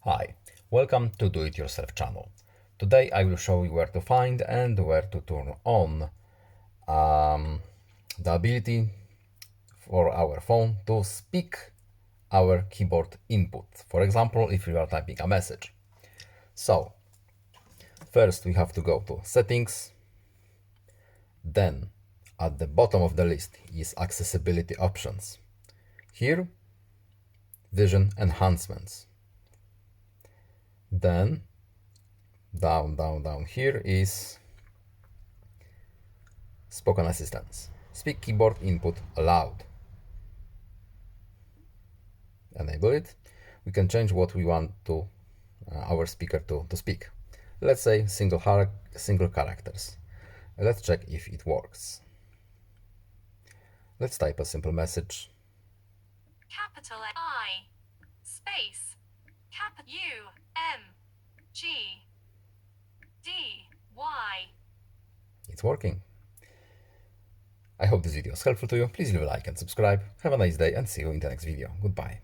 Hi, welcome to Do It Yourself channel. Today I will show you where to find and where to turn on the ability for our phone to speak our keyboard input. For example, if you are typing a message. So, first we have to go to Settings, then at the bottom of the list is Accessibility Options. Here, Vision Enhancements. Then down here is Spoken Assistance. Speak keyboard input aloud. Enable it. We can change what we want to our speaker to speak. Let's say single characters. Let's check if it works. Let's type a simple message. Capital I, space, capital U, M, G, D, Y. It's working. I hope this video is helpful to you. Please leave a like and subscribe. Have a nice day and see you in the next video. Goodbye.